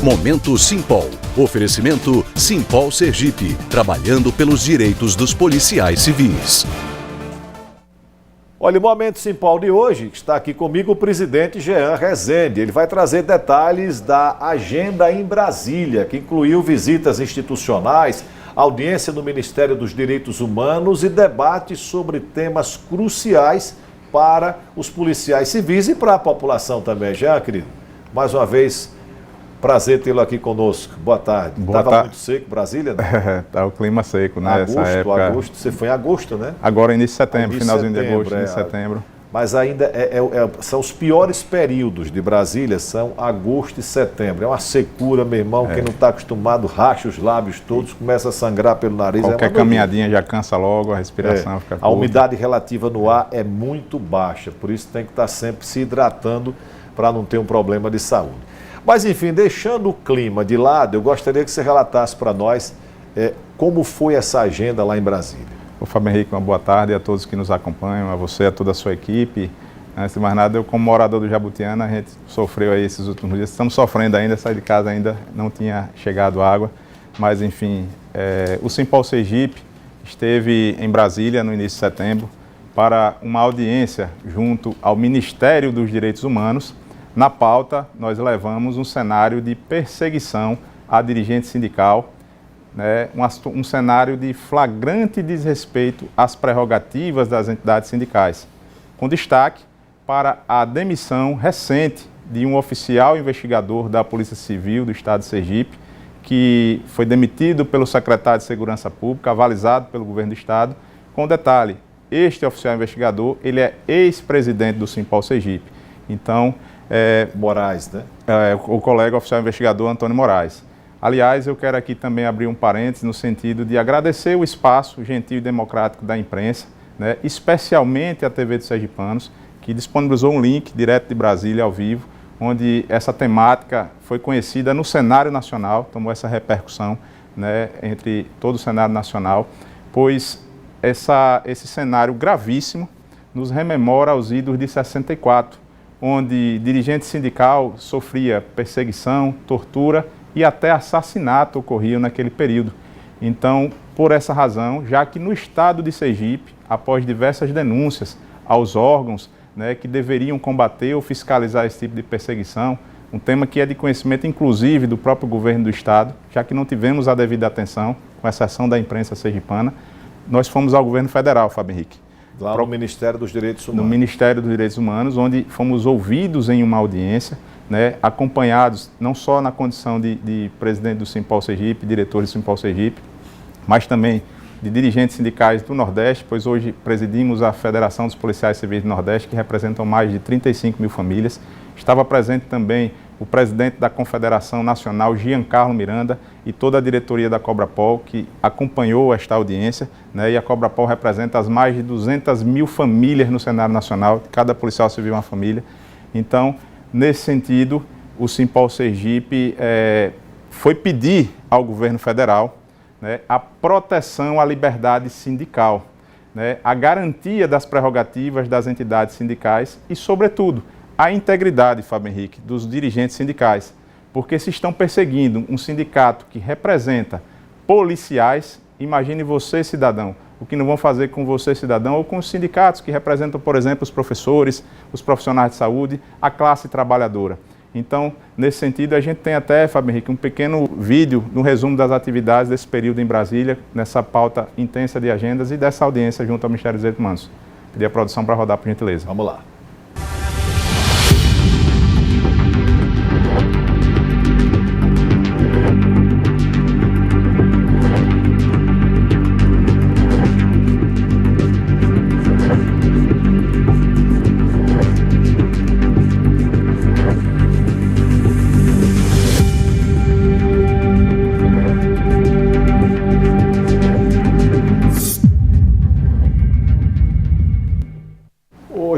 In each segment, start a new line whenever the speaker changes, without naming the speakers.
Momento Simpol. Oferecimento Simpol Sergipe, trabalhando pelos direitos dos policiais civis.
Olha, o Momento Simpol de hoje está aqui comigo o presidente Jean Rezende. Ele vai trazer detalhes da agenda em Brasília, que incluiu visitas institucionais, audiência no Ministério dos Direitos Humanos e debates sobre temas cruciais para os policiais civis e para a população também. Jean, querido, mais uma vez, prazer tê-lo aqui conosco. Boa tarde. Estava muito seco, Brasília, né?
Tá o clima seco, né?
Agosto. Você foi em agosto, né?
Agora, início de setembro, finalzinho de agosto, início de setembro.
Mas ainda são os piores períodos de Brasília, são agosto e setembro. É uma secura, meu irmão. Quem não está acostumado, racha os lábios todos, começa a sangrar pelo nariz.
Qualquer caminhadinha já cansa logo, a respiração fica curta.
A umidade relativa no ar é muito baixa, por isso tem que estar sempre se hidratando para não ter um problema de saúde. Mas, enfim, deixando o clima de lado, eu gostaria que você relatasse para nós como foi essa agenda lá em Brasília.
Ô Fábio Henrique, uma boa tarde a todos que nos acompanham, a você, a toda a sua equipe. Antes de mais nada, eu como morador do Jabutiana, a gente sofreu aí esses últimos dias, estamos sofrendo ainda, saí de casa ainda, não tinha chegado água. Mas, enfim, o Simpol Sergipe esteve em Brasília no início de setembro para uma audiência junto ao Ministério dos Direitos Humanos. Na pauta, nós levamos um cenário de perseguição à dirigente sindical, né, um cenário de flagrante desrespeito às prerrogativas das entidades sindicais, com destaque para a demissão recente de um oficial investigador da Polícia Civil do Estado de Sergipe, que foi demitido pelo secretário de Segurança Pública, avalizado pelo governo do Estado, com detalhe, este oficial investigador, ele é ex-presidente do Simpol Sergipe. Então,
Moraes, né?
O colega oficial investigador Antônio Moraes. Aliás, eu quero aqui também abrir um parênteses no sentido de agradecer o espaço gentil e democrático da imprensa, né, especialmente a TV dos Sergipanos, que disponibilizou um link direto de Brasília ao vivo, onde essa temática foi conhecida no cenário nacional, tomou essa repercussão, né, entre todo o cenário nacional, pois esse cenário gravíssimo nos rememora os idos de 64, onde dirigente sindical sofria perseguição, tortura e até assassinato ocorriam naquele período. Então, por essa razão, já que no estado de Sergipe, após diversas denúncias aos órgãos, né, que deveriam combater ou fiscalizar esse tipo de perseguição, um tema que é de conhecimento inclusive do próprio governo do estado, já que não tivemos a devida atenção, com exceção da imprensa sergipana, nós fomos ao governo federal, Fábio Henrique.
Lá no Ministério dos Direitos Humanos.
No Ministério dos Direitos Humanos, onde fomos ouvidos em uma audiência, né, acompanhados não só na condição de presidente do Simpol Sergipe, diretor do Simpol Sergipe, mas também de dirigentes sindicais do Nordeste, pois hoje presidimos a Federação dos Policiais Civis do Nordeste, que representam mais de 35 mil famílias. Estava presente também o presidente da Confederação Nacional, Giancarlo Miranda, e toda a diretoria da Cobrapol, que acompanhou esta audiência, né, e a Cobrapol representa as mais de 200 mil famílias no cenário nacional, cada policial civil é uma família. Então, nesse sentido, o Simpol Sergipe foi pedir ao governo federal, né, a proteção à liberdade sindical, né, a garantia das prerrogativas das entidades sindicais e, sobretudo, a integridade, Fábio Henrique, dos dirigentes sindicais, porque se estão perseguindo um sindicato que representa policiais, imagine você, cidadão, o que não vão fazer com você, cidadão, ou com os sindicatos que representam, por exemplo, os professores, os profissionais de saúde, a classe trabalhadora. Então, nesse sentido, a gente tem até, Fábio Henrique, um pequeno vídeo no resumo das atividades desse período em Brasília, nessa pauta intensa de agendas e dessa audiência junto ao Ministério dos Direitos Humanos. Pedir a produção para rodar, por gentileza.
Vamos lá.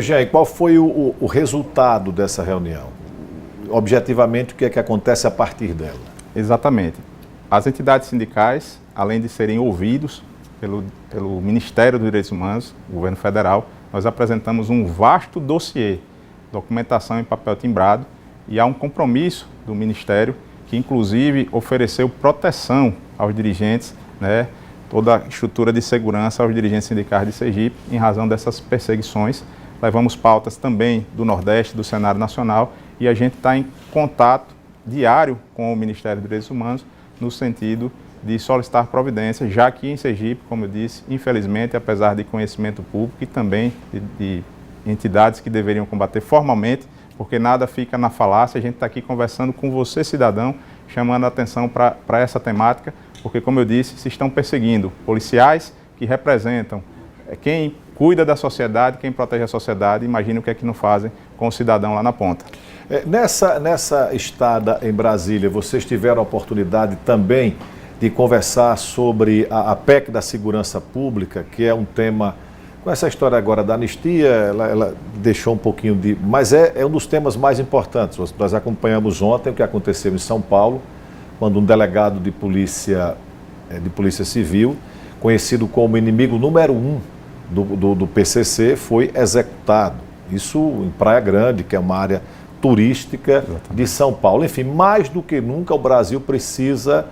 Jair, qual foi o resultado dessa reunião? Objetivamente, o que é que acontece a partir dela?
Exatamente. As entidades sindicais, além de serem ouvidos pelo Ministério dos Direitos Humanos, o governo federal, nós apresentamos um vasto dossiê, documentação em papel timbrado, e há um compromisso do Ministério que inclusive ofereceu proteção aos dirigentes, né, toda a estrutura de segurança aos dirigentes sindicais de Sergipe, em razão dessas perseguições. Levamos pautas também do Nordeste, do cenário nacional, e a gente está em contato diário com o Ministério dos Direitos Humanos, no sentido de solicitar providências, já que em Sergipe, como eu disse, infelizmente, apesar de conhecimento público e também de entidades que deveriam combater formalmente, porque nada fica na falácia, a gente está aqui conversando com você, cidadão, chamando a atenção para essa temática, porque, como eu disse, se estão perseguindo policiais que representam quem cuida da sociedade, quem protege a sociedade. Imagina o que é que não fazem com o cidadão lá na ponta.
Nessa estada em Brasília, vocês tiveram a oportunidade também de conversar sobre a PEC da segurança pública, que é um tema, com essa história agora da anistia, ela deixou um pouquinho de... Mas é um dos temas mais importantes. Nós acompanhamos ontem o que aconteceu em São Paulo, quando um delegado de polícia civil, conhecido como inimigo número 1 do PCC, foi executado. Isso em Praia Grande, que é uma área turística de São Paulo. Enfim, mais do que nunca o Brasil precisa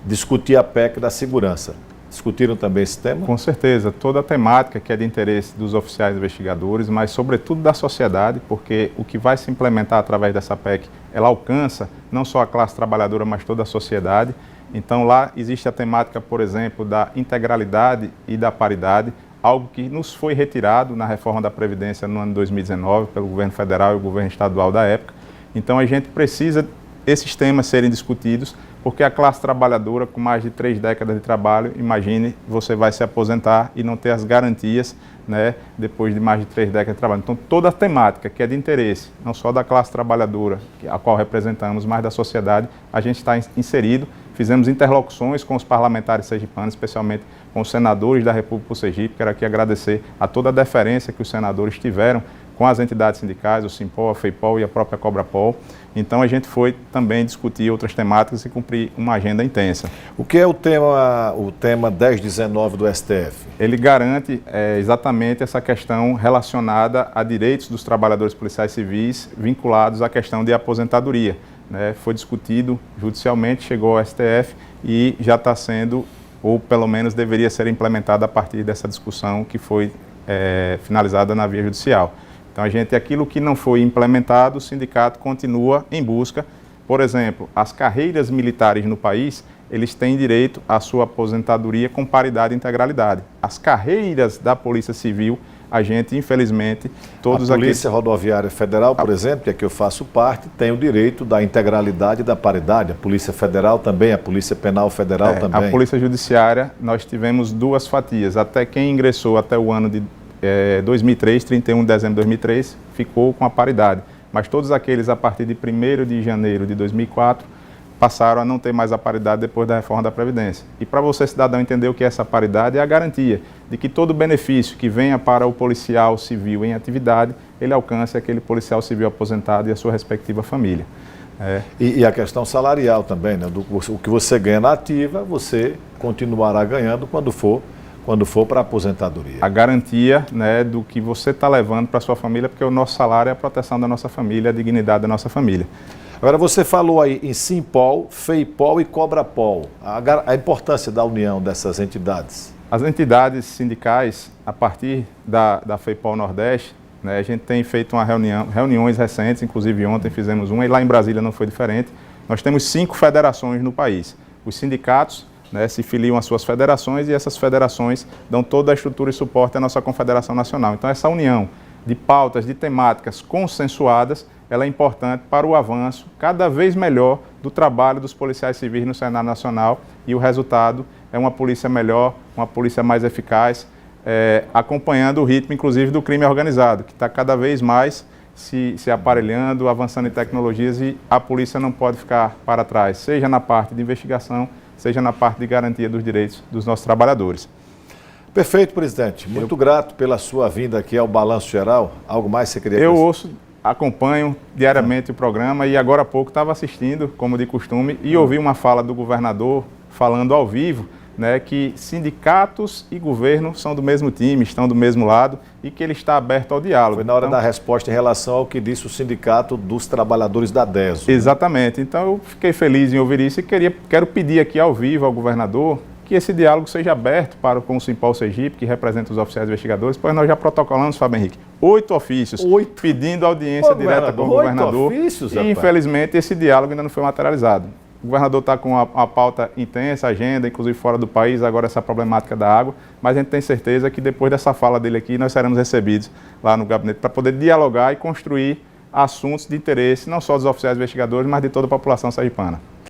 discutir a PEC da segurança. Discutiram também esse tema?
Com certeza, toda a temática que é de interesse dos oficiais investigadores, mas sobretudo da sociedade, porque o que vai se implementar através dessa PEC, ela alcança não só a classe trabalhadora, mas toda a sociedade. Então lá existe a temática, por exemplo, da integralidade e da paridade, algo que nos foi retirado na reforma da Previdência no ano 2019 pelo governo federal e o governo estadual da época. Então a gente precisa esses temas serem discutidos, porque a classe trabalhadora com mais de 3 décadas de trabalho, imagine, você vai se aposentar e não ter as garantias, né, depois de mais de 3 décadas de trabalho. Então toda a temática que é de interesse, não só da classe trabalhadora, a qual representamos, mas da sociedade, a gente está inserido. Fizemos interlocuções com os parlamentares sergipanos, especialmente com os senadores da República do Sergipe. Quero aqui agradecer a toda a deferência que os senadores tiveram com as entidades sindicais, o Simpol, a FEIPOL e a própria Cobrapol. Então a gente foi também discutir outras temáticas e cumprir uma agenda intensa.
O que é o tema 1019 do STF?
Ele garante exatamente essa questão relacionada a direitos dos trabalhadores policiais civis vinculados à questão de aposentadoria. Foi discutido judicialmente, chegou ao STF e já está sendo, ou pelo menos deveria ser implementado a partir dessa discussão que foi finalizada na via judicial. Então, aquilo que não foi implementado, o sindicato continua em busca. Por exemplo, as carreiras militares no país, eles têm direito à sua aposentadoria com paridade e integralidade. As carreiras da Polícia Civil, a gente, infelizmente, todos
aqui... A Polícia Rodoviária Federal, por exemplo, que é que eu faço parte, tem o direito da integralidade e da paridade. A Polícia Federal também, a Polícia Penal Federal também.
A Polícia Judiciária, nós tivemos 2 fatias. Até quem ingressou até o ano de 2003, 31 de dezembro de 2003, ficou com a paridade. Mas todos aqueles a partir de 1º de janeiro de 2004 passaram a não ter mais a paridade depois da reforma da Previdência. E para você, cidadão, entender o que é essa paridade, é a garantia de que todo benefício que venha para o policial civil em atividade, ele alcance aquele policial civil aposentado e a sua respectiva família.
E a questão salarial também, né? O que você ganha na ativa, você continuará ganhando quando for para a aposentadoria.
A garantia, né, do que você está levando para a sua família, porque o nosso salário é a proteção da nossa família, a dignidade da nossa família.
Agora, você falou aí em Simpol, FEIPOL e Cobrapol. A importância da união dessas entidades.
As entidades sindicais, a partir da FEIPOL Nordeste, né, a gente tem feito reuniões recentes, inclusive ontem fizemos uma, e lá em Brasília não foi diferente. Nós temos 5 federações no país. Os sindicatos, né, se filiam às suas federações e essas federações dão toda a estrutura e suporte à nossa Confederação Nacional. Então, essa união de pautas, de temáticas consensuadas, ela é importante para o avanço cada vez melhor do trabalho dos policiais civis no cenário nacional, e o resultado é uma polícia melhor, uma polícia mais eficaz, acompanhando o ritmo, inclusive, do crime organizado, que está cada vez mais se aparelhando, avançando em tecnologias, e a polícia não pode ficar para trás, seja na parte de investigação, seja na parte de garantia dos direitos dos nossos trabalhadores.
Perfeito, presidente. Muito grato pela sua vinda aqui ao Balanço Geral. Algo mais você queria
dizer? Acompanho diariamente o programa e agora há pouco estava assistindo, como de costume, e ouvi uma fala do governador falando ao vivo né, que sindicatos e governo são do mesmo time, estão do mesmo lado e que ele está aberto ao diálogo.
Foi na hora da resposta em relação ao que disse o Sindicato dos Trabalhadores da DESO.
Exatamente. Então eu fiquei feliz em ouvir isso e quero pedir aqui ao vivo ao governador que esse diálogo seja aberto com o Simpol Sergipe, que representa os oficiais investigadores, pois nós já protocolamos, Fábio Henrique, 8 ofícios pedindo audiência direta com o governador.
8 ofícios,
e infelizmente esse diálogo ainda não foi materializado. O governador está com a pauta intensa, agenda, inclusive fora do país, agora essa problemática da água, mas a gente tem certeza que depois dessa fala dele aqui, nós seremos recebidos lá no gabinete para poder dialogar e construir assuntos de interesse, não só dos oficiais investigadores, mas de toda a população sergipana.